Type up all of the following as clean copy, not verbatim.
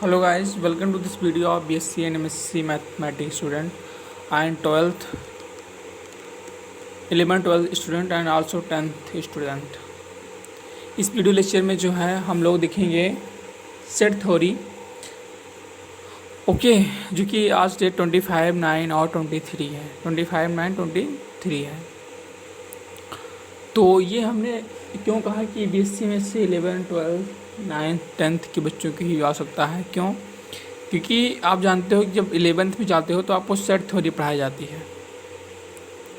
Hello guys, welcome to this video of BSc and MSc Mathematics student and 12th, 11th 12th student and also 10th student। इस video lecture में जो है हम लोग देखेंगे set theory. Okay, जो कि आज डेट 25, 9 और 23 है। 25, 9, 23 है। तो ये हमने क्यों कहा कि BSc में से 11, 12, 9, 10th के बच्चों की ही आ सकता है। क्यों? क्योंकि आप जानते हो कि जब 11th में जाते हो तो आपको सेट थ्योरी पढ़ाई जाती है।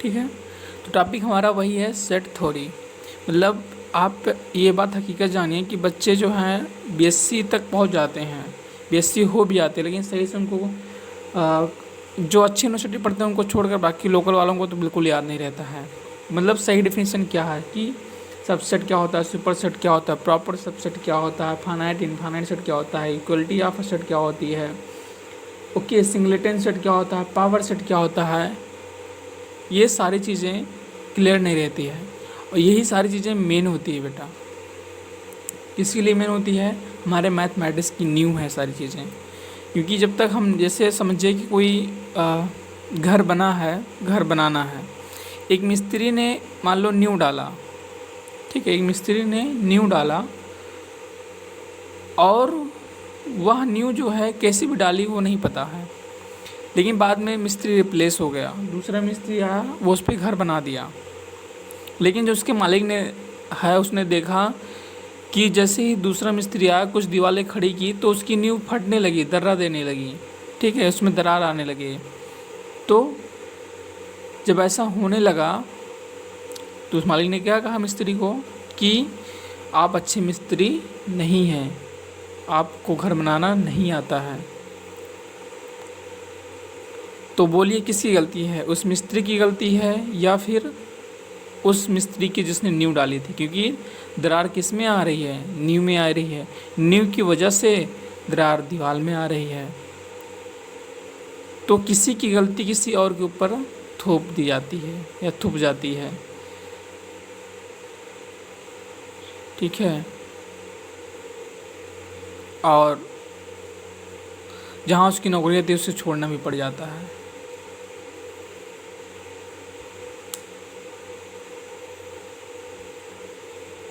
ठीक है, तो टॉपिक हमारा वही है सेट थ्योरी। मतलब आप ये बात हकीकत जानिए कि बच्चे जो हैं BSc तक पहुंच जाते हैं, BSc हो भी जाते हैं, लेकिन सही से उनको जो अच्छे यूनिवर्सिटी पढ़ते हैं उनको छोड़कर बाकी लोकल वालों को तो बिल्कुल याद नहीं रहता है। मतलब सही डिफिनीशन क्या है कि सबसेट क्या होता है, सुपर सेट क्या होता है, प्रॉपर सबसेट क्या होता है, फाइनाइट इनफाइनाइट सेट क्या होता है, इक्वलिटी ऑफ सेट क्या होती है, ओके सिंगलेटन सेट क्या होता है, पावर सेट क्या होता है। ये सारी चीज़ें क्लियर नहीं रहती है और यही सारी चीज़ें मेन होती है बेटा। किसके लिए मेन होती है? हमारे मैथमेटिक्स की नींव है सारी चीज़ें। क्योंकि जब तक हम जैसे समझिए कि कोई घर बना है, घर बनाना है, एक मिस्त्री ने मान लो नींव डाला। ठीक है, एक मिस्त्री ने नींव डाला और वह नींव जो है कैसी भी डाली वो नहीं पता है, लेकिन बाद में मिस्त्री रिप्लेस हो गया, दूसरा मिस्त्री आया, वो उस पर घर बना दिया। लेकिन जो उसके मालिक ने है उसने देखा कि जैसे ही दूसरा मिस्त्री आया, कुछ दीवारें खड़ी की तो उसकी नींव फटने लगी, दर्रा देने लगी। ठीक है, उसमें दरार आने लगे। तो जब ऐसा होने लगा तो उस मालिक ने क्या कहा मिस्त्री को कि आप अच्छे मिस्त्री नहीं हैं, आपको घर बनाना नहीं आता है। तो बोलिए किसकी गलती है, उस मिस्त्री की गलती है या फिर उस मिस्त्री की जिसने नींव डाली थी? क्योंकि दरार किस में आ रही है? नींव में आ रही है। नींव की वजह से दरार दीवार में आ रही है। तो किसी की गलती किसी और के ऊपर थोप दी जाती है या थुप जाती है। ठीक है, और जहाँ उसकी नौकरी थी उसे छोड़ना भी पड़ जाता है।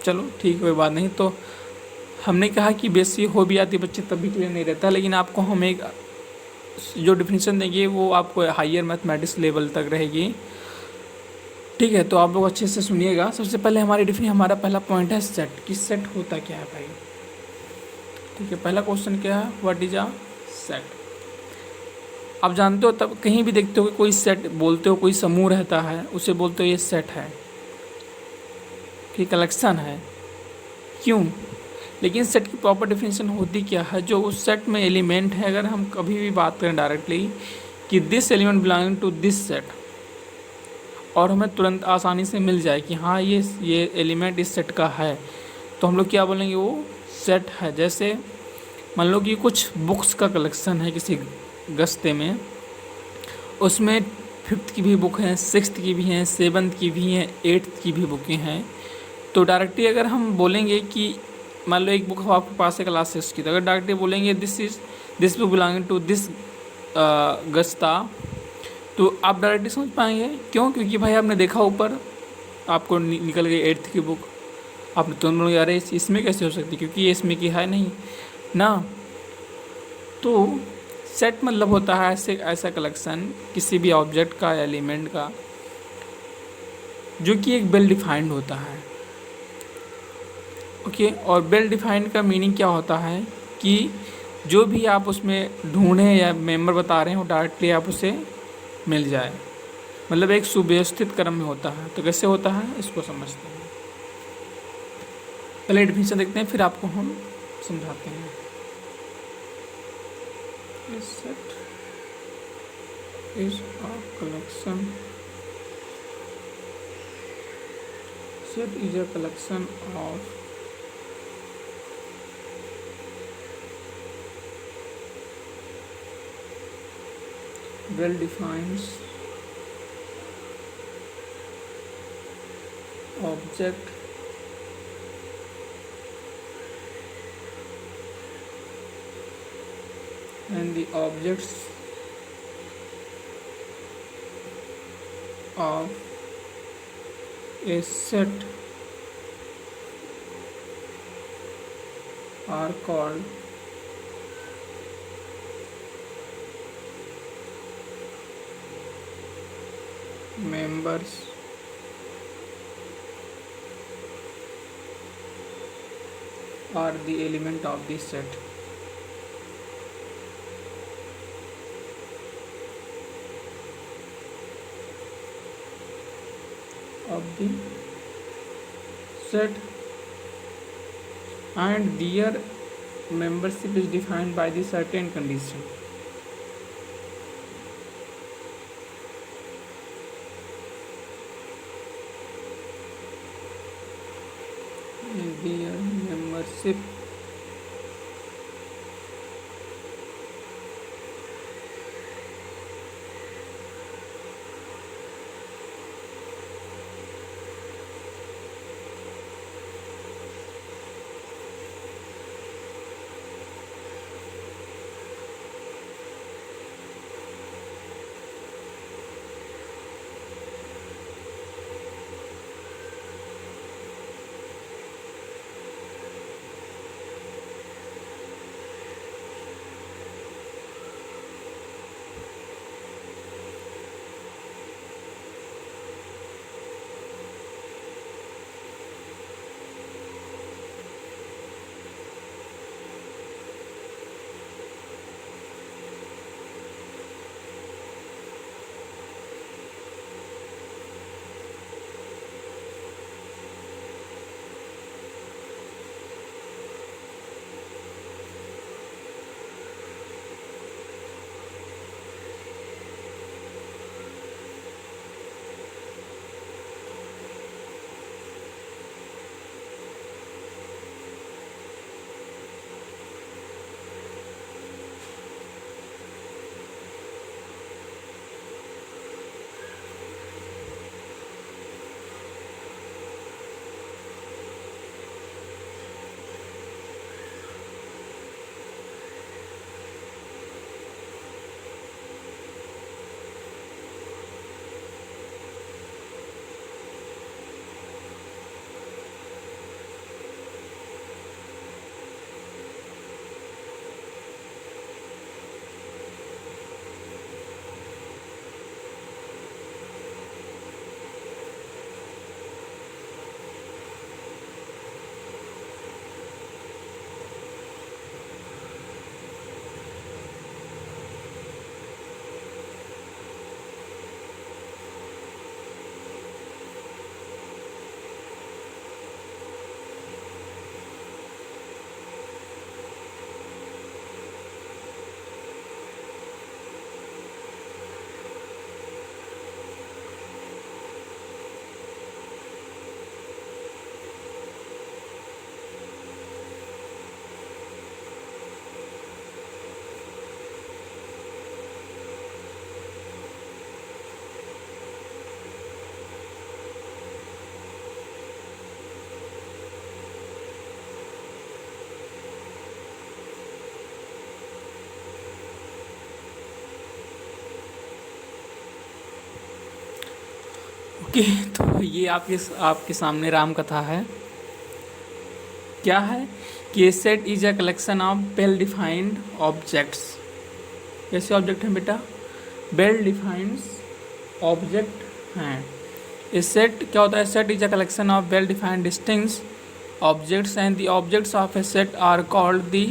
चलो ठीक, कोई बात नहीं। तो हमने कहा कि बेसिक हो भी आती बच्चे तब भी क्लियर नहीं रहता, लेकिन आपको हम एक जो डिफिनीशन देंगे वो आपको हायर मैथमेटिक्स लेवल तक रहेगी। ठीक है, तो आप लोग अच्छे से सुनिएगा। सबसे पहले हमारा पहला पॉइंट है सेट। कि सेट होता क्या है भाई? ठीक है, पहला क्वेश्चन क्या है, व्हाट इज अ सेट? आप जानते हो, तब कहीं भी देखते हो कि कोई सेट बोलते हो, कोई समूह रहता है, उसे बोलते हो ये सेट है कि कलेक्शन है। क्यों? लेकिन सेट की प्रॉपर डिफिनीशन होती क्या है? जो उस सेट में एलिमेंट है, अगर हम कभी भी बात करें डायरेक्टली कि this element belonging to this set, और हमें तुरंत आसानी से मिल जाए कि हाँ ये एलिमेंट इस सेट का है, तो हम लोग क्या बोलेंगे, वो सेट है। जैसे मान लो कि कुछ बुक्स का कलेक्शन है किसी गस्ते में, उसमें 5th की भी बुक हैं, 6th की भी हैं, 7th की भी हैं, 8th की भी बुकें हैं। तो डायरेक्टली अगर हम बोलेंगे कि मान लो एक बुक आपके पास है क्लास 6 की, तो अगर डायरेक्टली बोलेंगे this book belonging to this गस्ता, तो आप डायरेक्टली समझ पाएंगे। क्यों? क्योंकि भाई आपने देखा ऊपर आपको निकल गई 8th की बुक, आपने तुरंत बोला यार इसमें कैसे हो सकती, क्योंकि ये इसमें की है नहीं ना। तो सेट मतलब होता है ऐसा कलेक्शन किसी भी ऑब्जेक्ट का, एलिमेंट का, जो कि एक वेल डिफाइंड होता है। ओके, और वेल डिफाइंड का मीनिंग क्या होता है कि जो भी आप उसमें ढूंढें या मेंबर बता रहे हैं वो डायरेक्टली आप उसे मिल जाए। मतलब एक सुव्यवस्थित क्रम में होता है। तो कैसे होता है इसको समझते हैं। पहले डिफिनीशन देखते हैं, फिर आपको हम समझाते हैं। Set is a collection, set is a collection of well defined object and the objects of a set are called members are the element of the set. Of the set, and their membership is defined by the certain condition. Their membership okay. तो ये आपके सामने राम कथा है। क्या है कि A set is a collection of well defined objects. कैसे ऑब्जेक्ट हैं बेटा? वेल डिफाइंड ऑब्जेक्ट हैं। ए सेट क्या होता है? Set is a collection of well defined distinct objects and the objects of a set are called the,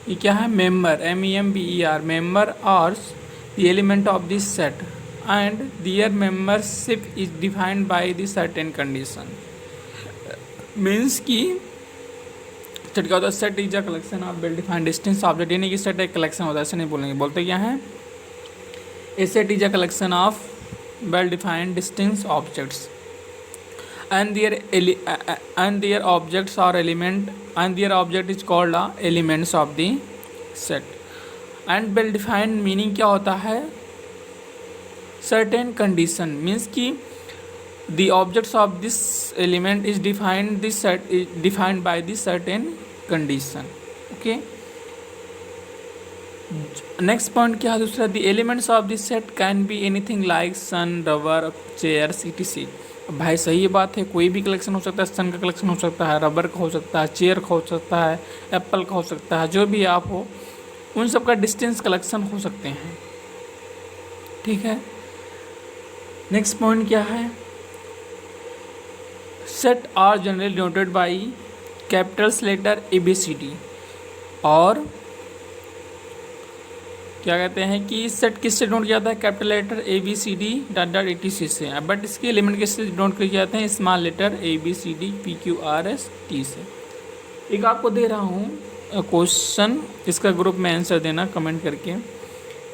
ये क्या है? मेंबर, MEMBER, मेंबर और the element of this set and their membership is defined by the certain condition. Means की set क्या होता है? Set is a collection of well defined distinct object, यानी कि सेट एक कलेक्शन होता है, ऐसे नहीं बोलेंगे। बोलते क्या है? A set is a collection of well defined distinct objects and their objects are element, and their object is called elements of the set. And well defined meaning क्या होता है? certain condition means कि the objects of this element is defined, this set is defined by the certain condition. Okay, next point क्या है दूसरा, the elements of this set can be anything like sun, rubber, chairs etc। भाई सही बात है, कोई भी collection हो सकता है, सन का कलेक्शन हो सकता है, रबर का हो सकता है, चेयर का हो सकता है, एप्पल का हो सकता है, जो भी आप हो उन सब का डिस्टेंस कलेक्शन हो सकते हैं। ठीक है, नेक्स्ट पॉइंट क्या है, set are generally denoted by capitals letter ABCD, और क्या कहते हैं कि सेट किससे डिनोट किया जाता है, capital letter ABCD dot dot etc से, बट इसके एलिमेंट किससे डिनोट किए जाते हैं, स्मॉल लेटर ABCD PQRST से। एक आपको दे रहा हूँ क्वेश्चन, इसका ग्रुप में आंसर देना कमेंट करके,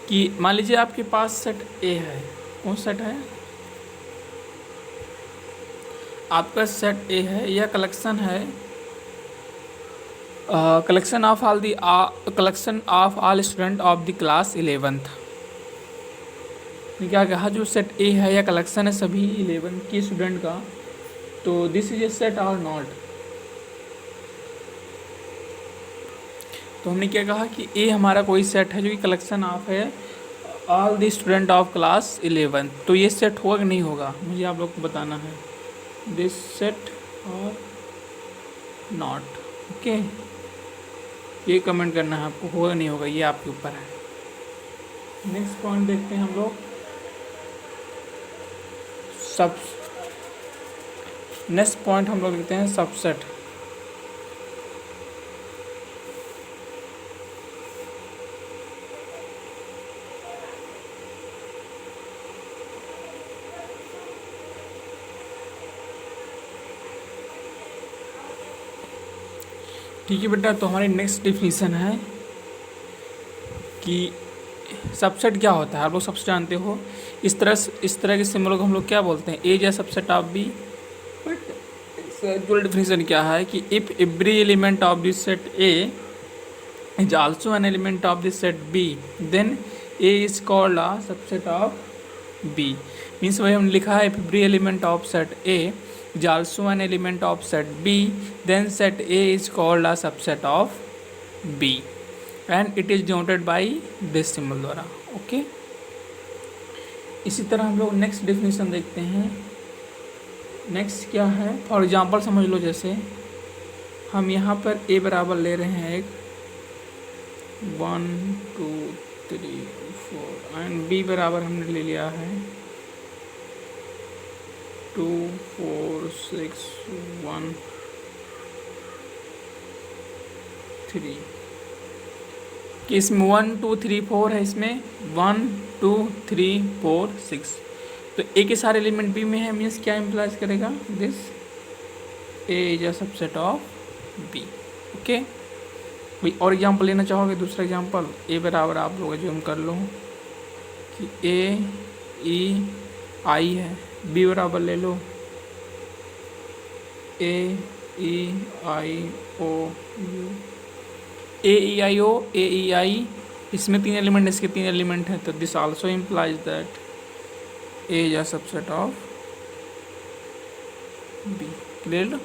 कि मान लीजिए आपके पास सेट A है, कौन सेट है, आपका सेट A है, यह कलेक्शन है, collection of all student of the class 11th। क्या कहा, जो सेट A है या कलेक्शन है सभी 11 के स्टूडेंट का, तो दिस इज ए सेट और नॉट। तो हमने क्या कहा कि A हमारा कोई सेट है जो कि कलेक्शन ऑफ है all the student of class 11, तो ये सेट होगा कि नहीं होगा, मुझे आप लोग को बताना है, दिस सेट और नॉट। ओके, ये कमेंट करना है आपको, होगा नहीं होगा ये आपके ऊपर है। नेक्स्ट पॉइंट देखते हैं हम लोग, नेक्स्ट पॉइंट हम लोग लिखते हैं सबसेट। ठीक है बेटा, तो हमारी नेक्स्ट डिफिनीशन है कि सबसेट क्या होता है, आप लोग सबसे जानते हो, इस तरह के सिंबल को हम लोग क्या बोलते हैं, ए या subset of B. But actual definition क्या है कि if every element of this set A is also an element of this set B, then A is called a subset of B. Means वही हमने लिखा है, if every element of set A is also an element of set B, then set A is called a subset of B and it is denoted by this symbol द्वारा। Okay, इसी तरह हम लोग next definition देखते हैं। Next क्या है, for example समझ लो, जैसे हम यहाँ पर A बराबर ले रहे हैं एक 1 2 3 4 एंड B बराबर हमने ले लिया है 2 4 6 1 3, कि इसमें 1 2 3 4 है, इसमें 1 2 3 4 6, तो ए के सारे एलिमेंट बी में है, मीन्स क्या इम्प्लाइज करेगा, this A is a subset of B. Okay, भाई और एग्जाम्पल लेना चाहोगे, दूसरा एग्जाम्पल ए बराबर आप लोग एज्यूम कर लो कि ए ई आई है, बी बराबर ले लो ए ई आई ओ यू, ए ई आई ओ ए ई आई, इसमें 3 एलिमेंट, इसके 3 एलिमेंट हैं, तो this also implies that A is a subset of B. Clear,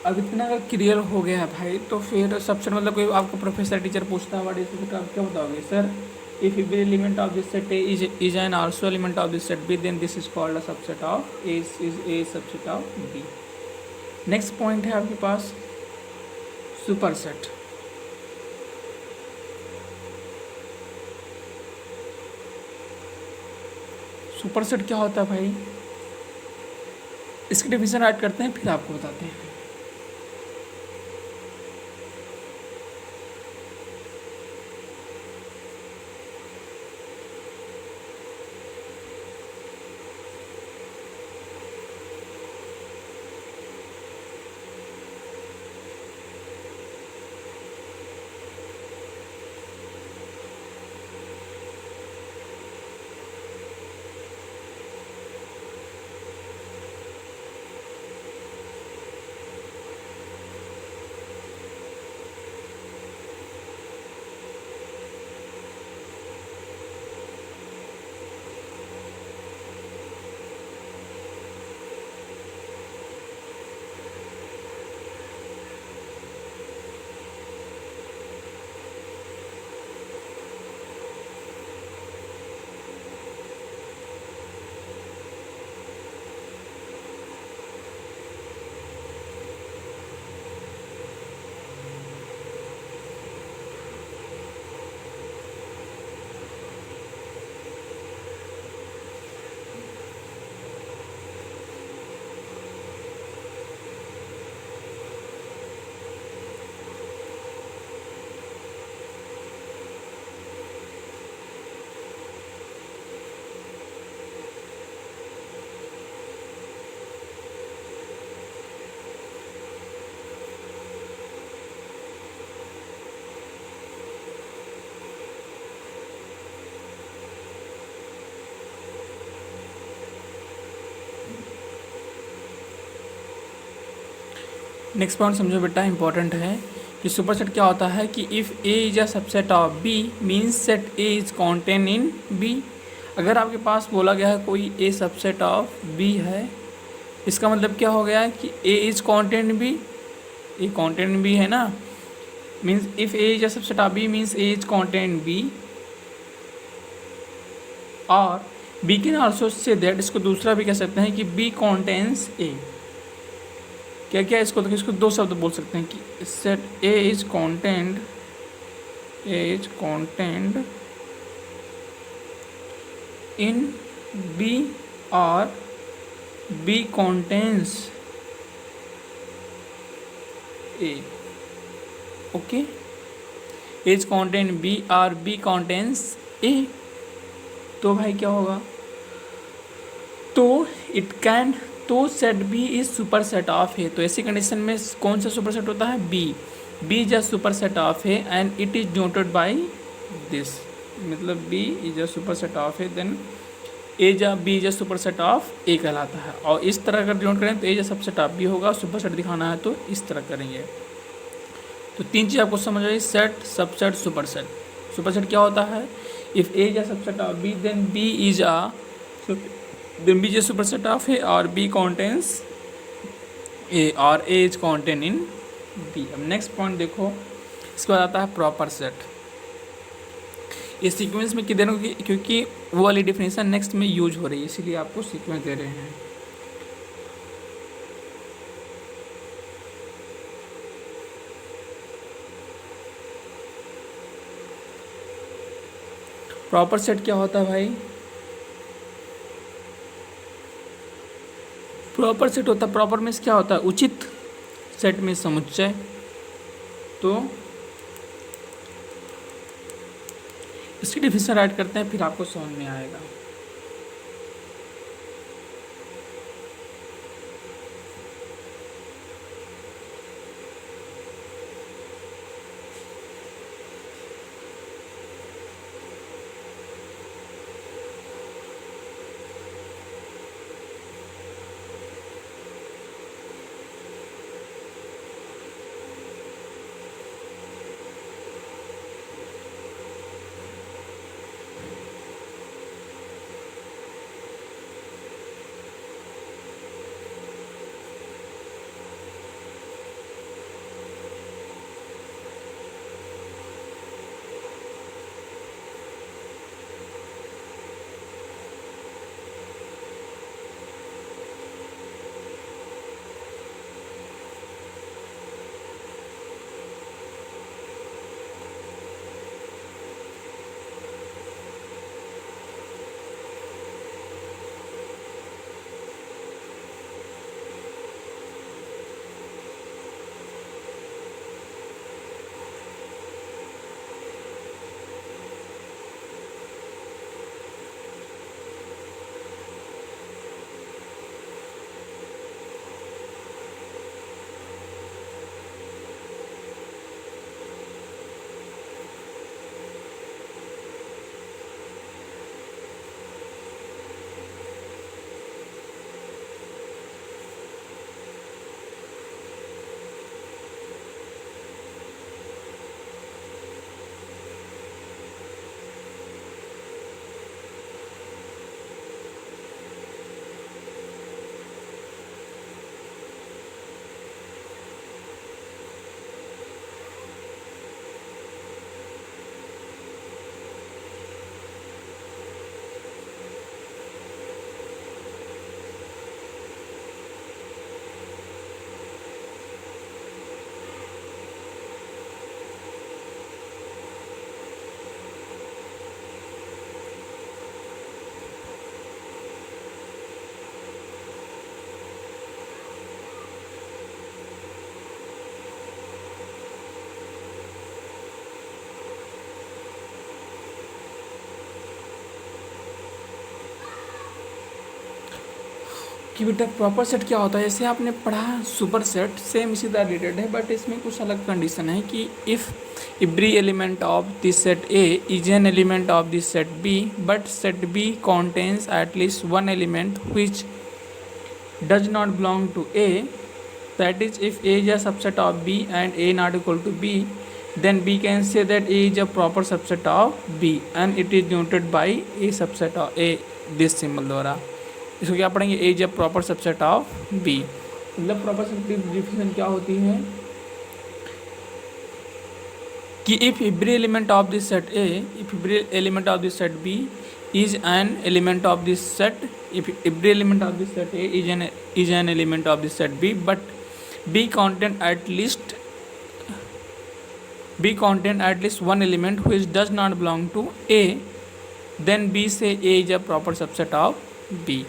अब इतना अगर क्लियर हो गया है भाई, तो फिर सबसेट मतलब कोई आपको प्रोफेसर टीचर पूछता है व्हाट इज सबसेट, आप क्या बताओगे, sir if every element of this set A is an also element of this set B, then this is called a subset of A is A subset of B। Next point है आपके पास superset. Superset क्या होता है भाई, इसकी definition add करते हैं फिर आपको बताते हैं। नेक्स्ट पॉइंट समझो बेटा, इंपॉर्टेंट है कि सुपरसेट क्या होता है कि if A is a subset of B means set A is contain in B. अगर आपके पास बोला गया है कोई ए सबसेट ऑफ बी है, इसका मतलब क्या हो गया कि A is content B, A content B है ना, means if A is a subset of B means A is content B. और B can also say that, इसको दूसरा भी कह सकते हैं कि बी कॉन्टेंस ए। क्या क्या इसको, तो इसको दो शब्द बोल सकते हैं कि set A is content, A is content in B और B contains A. Okay, is content B और बी कॉन्टेंस ए। तो भाई क्या होगा, तो इट कैन, तो set B is super set of A. तो ऐसी कंडीशन में कौन सा सुपर सेट होता है, B. B is a super set of A and it is noted by this, मतलब B is a super set of A, then B is a super set of A कहलाता है। और इस तरह अगर denote करें तो A is a subset of B होगा, सुपर सेट दिखाना है तो इस तरह करेंगे। तो तीन चीज़ आपको समझ आई, set, subset, super set. Super set क्या होता है, if A is a subset of B then B is a super set of A और बी कॉन्टेंस ए और A is contain in B. अब नेक्स्ट पॉइंट देखो, इसके बाद आता है प्रॉपर सेट। ये सीक्वेंस में किधर होगी, क्योंकि वो वाली डिफिनेशन नेक्स्ट में यूज हो रही है, इसीलिए आपको सीक्वेंस दे रहे हैं। प्रॉपर सेट क्या होता है भाई, प्रॉपर सेट होता है, प्रॉपर में क्या होता है, उचित, सेट में समुच्चय। तो इसकी डिफिनेशन राइट करते हैं, फिर आपको समझ में आएगा। कि बेटा प्रॉपर सेट क्या होता है, जैसे आपने पढ़ा सुपर सेट, सेम इसी तरह रिलेटेड है, बट इसमें कुछ अलग कंडीशन है कि if every element of this set A is an element of this set B but set B contains at least one element which does not belong to A, that is if A is a subset of B and A not equal to B, then B can say that A is a proper subset of B and it is denoted by A subset of A, this symbol द्वारा। इसको क्या पढ़ेंगे, A is a proper subset of B। मतलब proper subset definition क्या होती है कि if every element of this set A, if every element of this set B is an element of this set, if every element of this set A is an element of this set B, but B contain at least one element which does not belong to A, then B say A is a proper subset of B।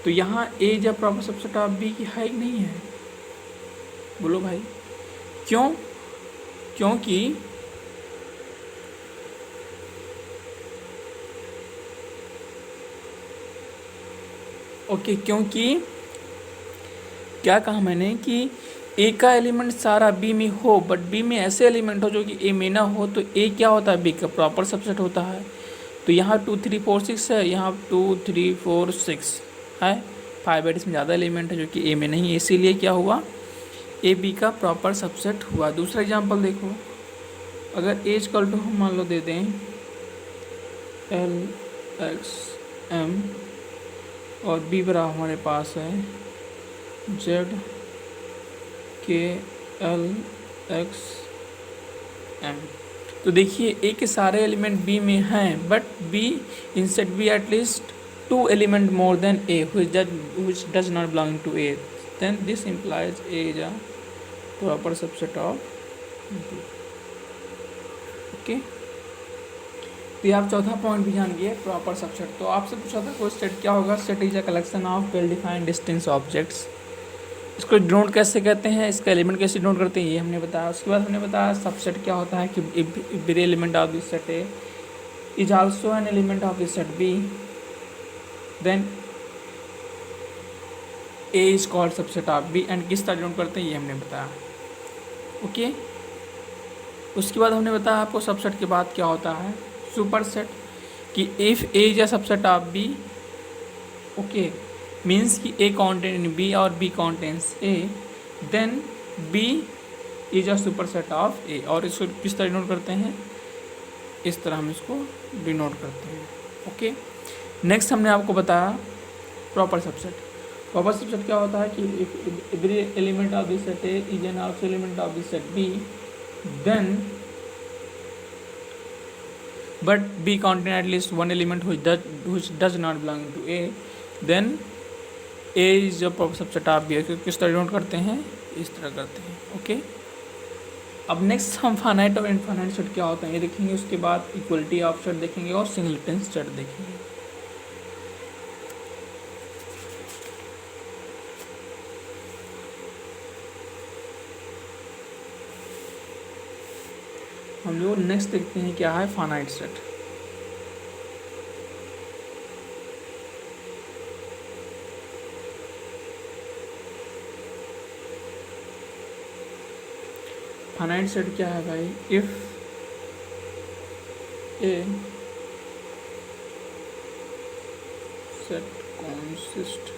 तो यहाँ A is a proper subset of B की है कि नहीं है, बोलो भाई क्यों? क्योंकि क्योंकि क्या कहा मैंने कि ए का एलिमेंट सारा बी में हो, बट बी में ऐसे एलिमेंट हो जो कि ए में ना हो, तो ए क्या होता है, बी का प्रॉपर सबसेट होता है। तो यहाँ 2 3 4 6 है, यहाँ 2 3 4 6 है, 5 8 इसमें ज़्यादा एलिमेंट है जो कि ए में नहीं है, इसीलिए क्या हुआ, ए बी का प्रॉपर सबसेट हुआ। दूसरा एग्जांपल देखो, अगर ए इक्वल टू हम मान लो दे दें एल एक्स एम और बी बराबर हमारे पास है जेड के एल एक्स एम, तो देखिए ए के सारे एलिमेंट बी में हैं, but B in set B at least 2 element more than A which does not belong to A, then this implies A is a proper subset of B। Okay, तो आप चौथा point भी जान गए प्रॉपर सबसेट। तो आपसे पूछा था कोई सेट क्या होगा, set is a collection of well defined distance objects. इसको डिनोट कैसे कहते हैं, इसका एलिमेंट कैसे डिनोट करते हैं, ये हमने बताया। उसके बाद हमने बताया सबसेट क्या होता है कि every element of this set A is also an element of this set B, then A is called subset of B, and किस तरह डिनोट करते हैं ये हमने बताया। ओके, उसके बाद हमने बताया आपको सबसेट के बाद क्या होता है, सुपर सेट, कि if A is a subset of B, okay, means कि ए कॉन्टेन इन बी और B contains A, then B is a super set of A. और इसको किस तरह डिनोट करते हैं, इस तरह हम इसको डिनोट करते हैं। ओके, नेक्स्ट हमने आपको बताया प्रॉपर सबसेट। प्रॉपर सबसेट क्या होता है कि if every element of this set A is an also element of this set B, then but B contain at least one element which does not belong to A, then A is a proper subset of B। किस तरह note करते हैं, इस तरह करते हैं। Okay, अब next हम फाइनाइट और इनफाइनाइट सेट क्या होता है ये देखेंगे, उसके बाद इक्वलिटी ऑफ सेट देखेंगे और सिंगलटन सेट देखेंगे। हम लोग नेक्स्ट देखते हैं क्या है फाइनाइट सेट। फाइनाइट सेट क्या है भाई, इफ ए सेट कॉन्सिस्ट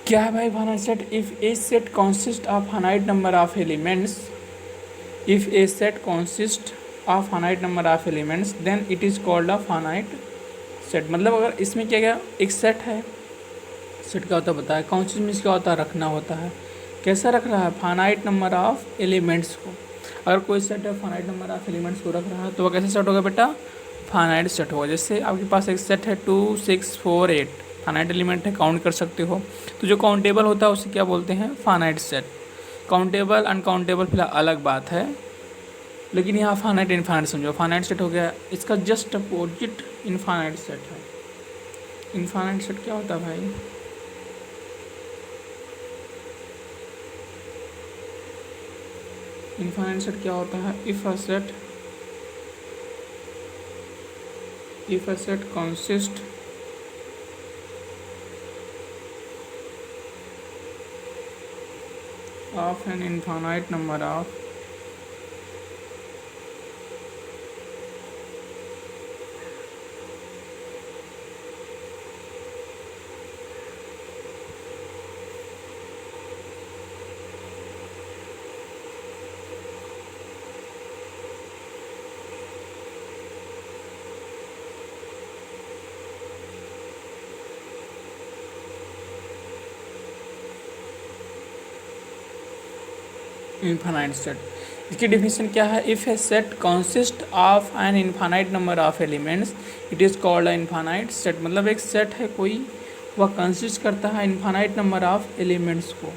क्या है भाई finite set, if a set consist of finite number of elements, if a set consist of finite number of elements, then it is called a finite set. मतलब अगर इसमें क्या क्या एक set है, सेट क्या होता है बताया, कॉन्सिस्ट मीन्स क्या होता है, रखना होता है। कैसा रख रहा है, फाइनाइट नंबर ऑफ एलिमेंट्स को। अगर कोई सेट है फाइनाइट नंबर ऑफ एलिमेंट्स को रख रहा है तो वह कैसे सेट होगा बेटा, फाइनाइट सेट होगा। जैसे आपके पास एक सेट है 2 6 4 8, फाइनाइट एलिमेंट है, काउंट कर सकते हो, तो जो काउंटेबल होता है उसे क्या बोलते हैं, फाइनाइट सेट। काउंटेबल अनकाउंटेबल फिलहाल अलग बात है, लेकिन यहाँ फाइनाइट इनफाइनाइट समझो। फाइनाइट सेट हो गया, इसका जस्ट अपोजिट इनफाइनाइट सेट है। इनफाइनाइट सेट क्या होता है भाई? इनफाइनाइट सेट क्या होता है? If a set consists of an infinite number of infinite set. इसकी डिफिनेशन क्या है? If A set consist of an infinite number of elements it is called a infinite set. मतलब एक सेट है कोई, वह कंसिस्ट करता है इनफाइनाइट नंबर ऑफ एलिमेंट्स को,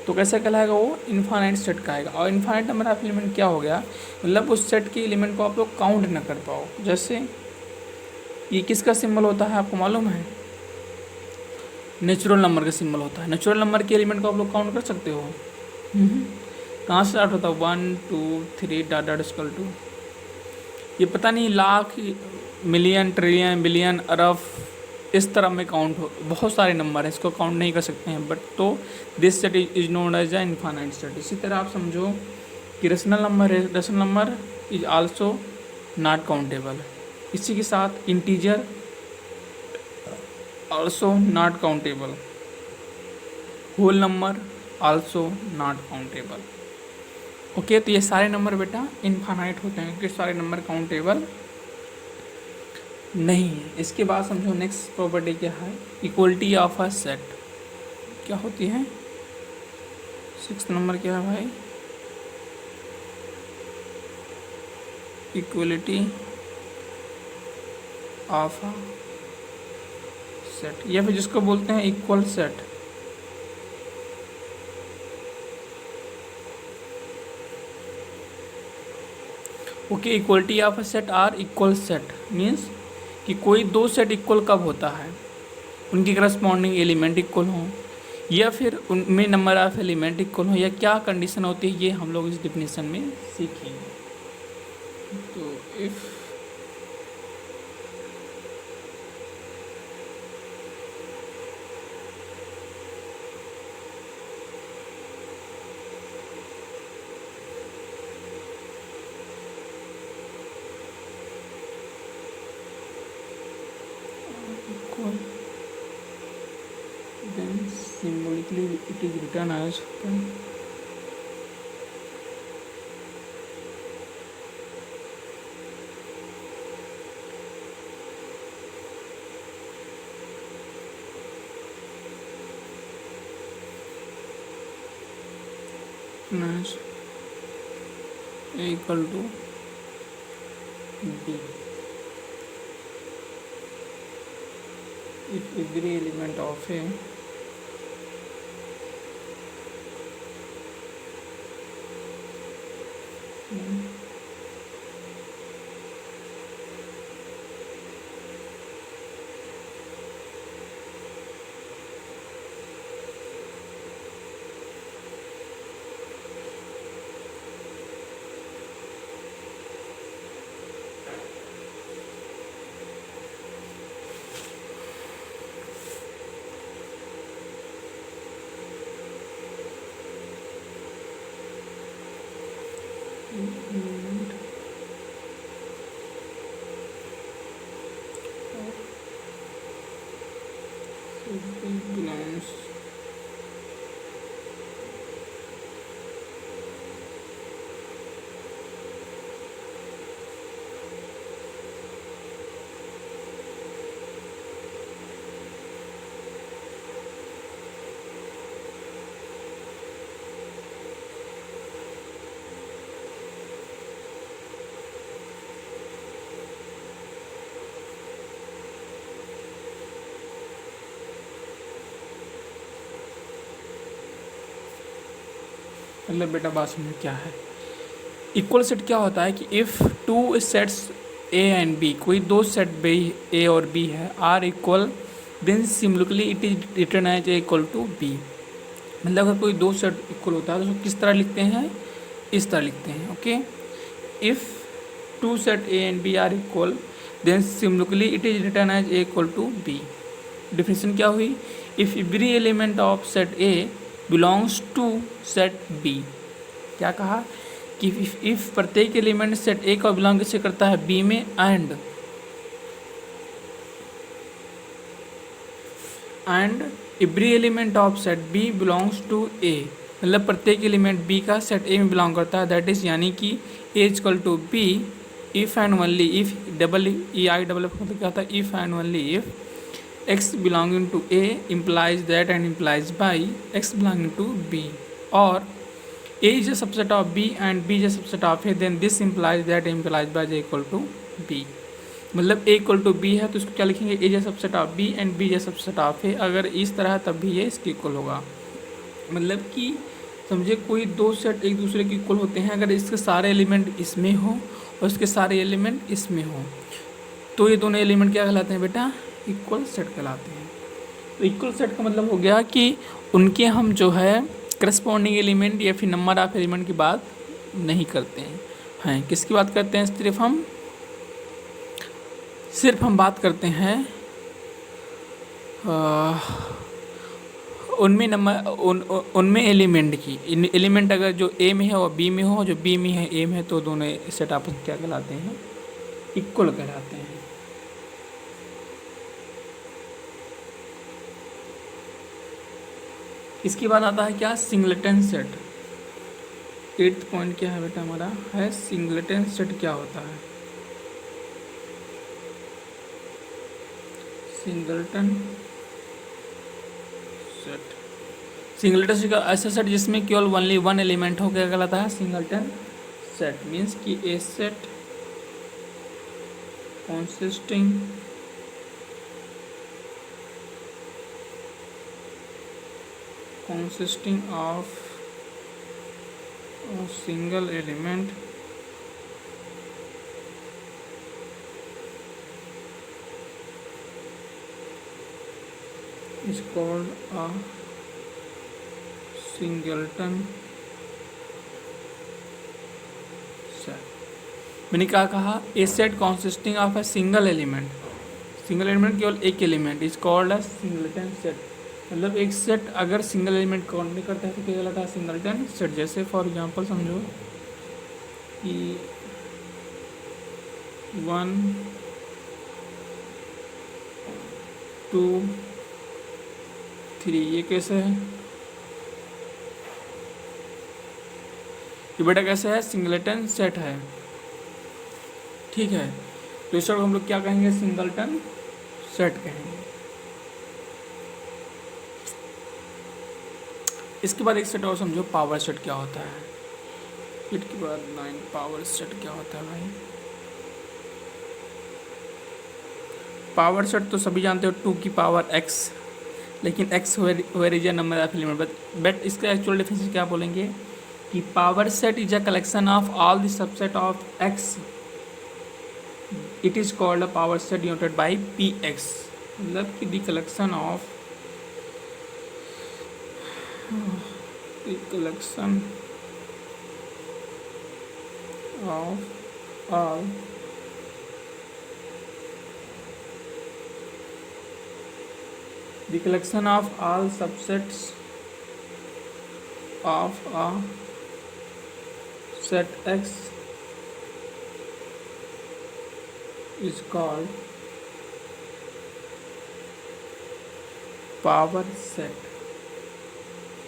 तो कैसे कहलाएगा? वो इनफाइनाइट सेट कहेगा। और इनफाइनाइट नंबर ऑफ एलिमेंट क्या हो गया? मतलब उस सेट के एलिमेंट को आप लोग काउंट ना कर पाओ। जैसे ये किसका सिंबल होता है आपको मालूम है? नेचुरल नंबर का सिंबल होता है। नेचुरल नंबर के एलिमेंट को आप लोग काउंट कर सकते हो? कहाँ से स्टार्ट होता है? 1 2 3 डॉट डॉट इक्वल टू, ये पता नहीं लाख मिलियन ट्रिलियन बिलियन अरब इस तरह में काउंट हो, बहुत सारे नंबर हैं, इसको काउंट नहीं कर सकते हैं। बट तो this set is known as a infinite set. इसी तरह आप समझो कि rational number is also not countable. इसी के साथ integer also not countable, whole number also not countable. Okay, तो ये सारे नंबर बेटा इनफाइनाइट होते हैं क्योंकि सारे नंबर काउंटेबल नहीं है। इसके बाद समझो नेक्स्ट प्रॉपर्टी क्या है? इक्वलिटी ऑफ अ सेट क्या होती है? 6 नंबर क्या है भाई? इक्वलिटी ऑफ अ सेट, या फिर जिसको बोलते हैं equal set. Okay, equality of a set are equal set means कि कोई दो सेट इक्वल कब होता है? उनकी करस्पॉन्डिंग एलिमेंट इक्वल हो, या फिर उनमें नंबर ऑफ एलिमेंट इक्वल हो, या क्या कंडीशन होती है, ये हम लोग इस डिफिनेशन में सीखेंगे। तो if equal, then symbolically it is written as as A equal to B if every element of A मतलब बेटा बात समझो क्या है। इक्वल सेट क्या होता है कि if two sets A and B, कोई दो सेट बी ए और बी है, are equal, then similarly it is written as A equal to B. मतलब अगर कोई दो सेट इक्वल होता है तो उसको किस तरह लिखते हैं, इस तरह लिखते हैं। Okay, if two set A and B are equal then similarly it is written as A equal to B. Definition क्या हुई, if every element of set A belongs to set B. क्या कहा कि इफ प्रत्येक element set ए का belong किससे करता है, बी में, and every element of set B belongs to A, मतलब प्रत्येक एलिमेंट बी का सेट ए में बिलोंग करता है, दैट इज यानी कि A equal to B if and only if, double E I double F मतलब क्या होता है, if and only if x belonging to a implies that and implies by x belonging to b, or a is a subset of b and b is a subset of a, then this implies that implies by j equal to b। मतलब a equal to B है तो इसको क्या लिखेंगे, a is subset of b and b is subset of a। अगर इस तरह तब भी ये इसके इक्वल होगा। मतलब कि समझे कोई दो सेट एक दूसरे के इक्वल होते हैं अगर इसके सारे एलिमेंट इसमें हो और इसके सारे एलिमेंट इसमें हो, तो ये दोनों एलिमेंट क्या कहलाते हैं बेटा, इक्वल सेट कहलाते हैं। तो इक्वल सेट का मतलब हो गया कि उनके हम जो है करस्पॉन्डिंग एलिमेंट या फिर नंबर ऑफ एलिमेंट की बात नहीं करते हैं, किसकी बात करते हैं, सिर्फ हम बात करते हैं उनमें एलिमेंट की। एलिमेंट अगर जो ए में है वो बी में हो, जो बी में है ए में है, तो दोनों सेट आपस में क्या कहलाते हैं, इक्वल कहलाते हैं। इसके बाद आता है क्या, सिंगलेटन सेट। 8th पॉइंट क्या है बेटा हमारा, है सिंगलेटन सेट क्या होता है। सिंगलेटन सेट का ऐसा सेट जिसमें केवल ओनली वन एलिमेंट हो, क्या कहलाता है, सिंगलेटन सेट। मीन्स कि A set consisting of a single element is called a singleton set। मैंने क्या कहा, a set consisting of a single element केवल एक एलिमेंट, is called a singleton set. मतलब एक सेट अगर सिंगल एलिमेंट काउंट नहीं करता है तो क्या कहलाता है, सिंगलटन सेट। जैसे फॉर एग्जांपल समझो कि 1 2 3, ये कैसे है, ये बेटा कैसे है, सिंगलटन सेट है। ठीक है, तो इस को हम लोग क्या कहेंगे, सिंगलटन सेट कहेंगे। इसके बाद एक सेट और समझो, पावर सेट क्या होता है। फिर के बाद 9 पावर सेट क्या होता है भाई। पावर सेट तो सभी जानते हो, 2 की पावर x, लेकिन x where is a number of element, but इसका एक्चुअल डेफिनेशन क्या बोलेंगे कि power set is a collection of all the subset of x, it is called a power set denoted by px। मतलब कि the collection of the collection of all subsets of a set X is called power set,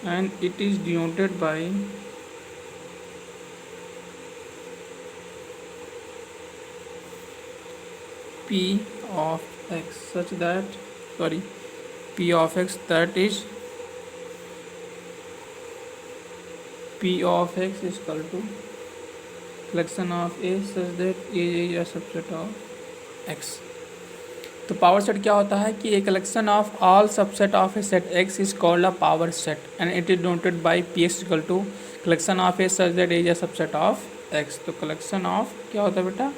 and it is denoted by p of x such that p of x that is p of x is equal to collection of a such that a is a subset of x। तो power set क्या होता है कि a collection of all subset of a set X is called a power set and it is denoted by P X equal to collection of A such that is a subset of X. तो collection of क्या होता है बेटा,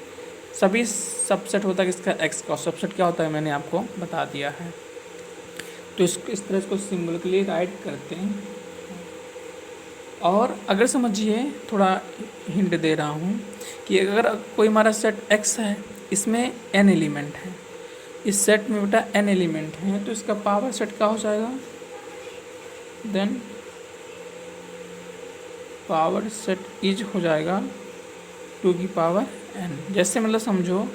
सभी subset होता है किसका, x का। सबसेट क्या होता है मैंने आपको बता दिया है। तो इस तरह इसको सिंबॉलिकली राइट करते हैं। और अगर समझिए, थोड़ा हिंट दे रहा हूँ कि अगर कोई हमारा सेट एक्स है, इसमें n एलिमेंट है, इस सेट में बेटा n एलिमेंट हैं, तो इसका पावर सेट क्या हो जाएगा, देन पावर सेट इज हो जाएगा 2 की पावर n। जैसे मतलब समझो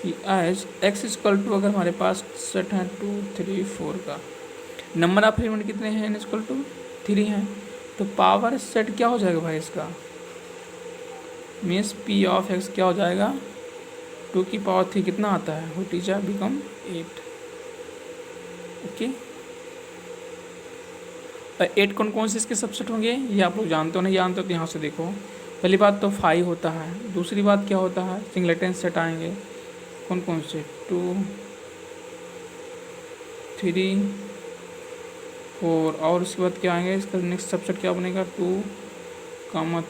कि एज x इक्वल टू, अगर हमारे पास सेट है 2 3 4 का, नंबर ऑफ एलिमेंट कितने हैं, n इक्वल टू 3 हैं, तो पावर सेट क्या हो जाएगा भाई इसका, मीन्स p ऑफ x क्या हो जाएगा, 2 की पावर 3 कितना आता है, वो टीचर बिकम 8। ओके, 8 कौन कौन से इसके सबसेट होंगे ये आप लोग जानते हो, नहीं जानते हो तो यहाँ से देखो। पहली बात तो 5 होता है, दूसरी बात क्या होता है, सिंगलेटन सेट आएंगे कौन कौन से, 2 3 4, और उसके बाद क्या आएंगे, इसका नेक्स्ट सबसेट क्या बनेगा, 2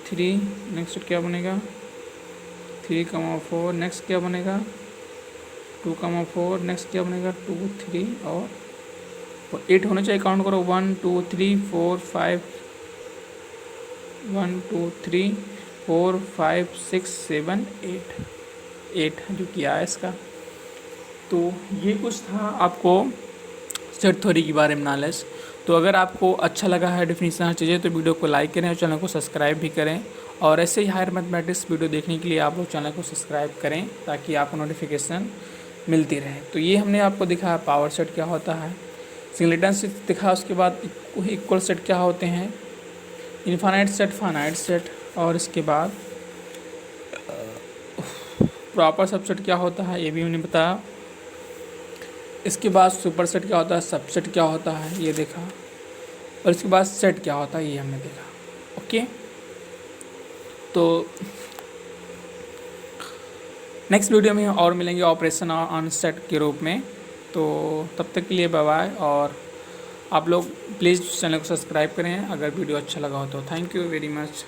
3, नेक्स्ट क्या बनेगा 3 4, नेक्स्ट क्या बनेगा 2 4, नेक्स्ट क्या बनेगा 2 3 और 8 होने चाहिए। काउंट करो 1 2 3 4 5, 1 2 3 4 5 6 7 8 जो किया है इसका। तो ये कुछ था आपको सेट थ्योरी के बारे में नॉलेज। तो अगर आपको अच्छा लगा है डेफिनेशन चीज़ें, तो वीडियो को लाइक करें और चैनल को सब्सक्राइब भी करें। और ऐसे ही हायर मैथमेटिक्स वीडियो देखने के लिए आप लोग चैनल को सब्सक्राइब करें ताकि आपको नोटिफिकेशन मिलती रहे। तो ये हमने आपको दिखाया पावर सेट क्या होता है, सिंगलेटन सेट दिखा, उसके बाद इक्वल सेट क्या होते हैं, इनफाइनाइट सेट, फाइनाइट सेट, और इसके बाद प्रॉपर सबसेट क्या होता है ये भी हमने बताया। इसके बाद सुपर सेट क्या होता है, सबसेट क्या होता है ये देखा, और इसके बाद सेट क्या होता है ये हमने देखा। ओके, तो नेक्स्ट वीडियो में और मिलेंगे ऑपरेशन ऑन सेट के रूप में। तो तब तक के लिए बाय बाय, और आप लोग प्लीज़ चैनल को सब्सक्राइब करें अगर वीडियो अच्छा लगा हो तो। Thank you very much.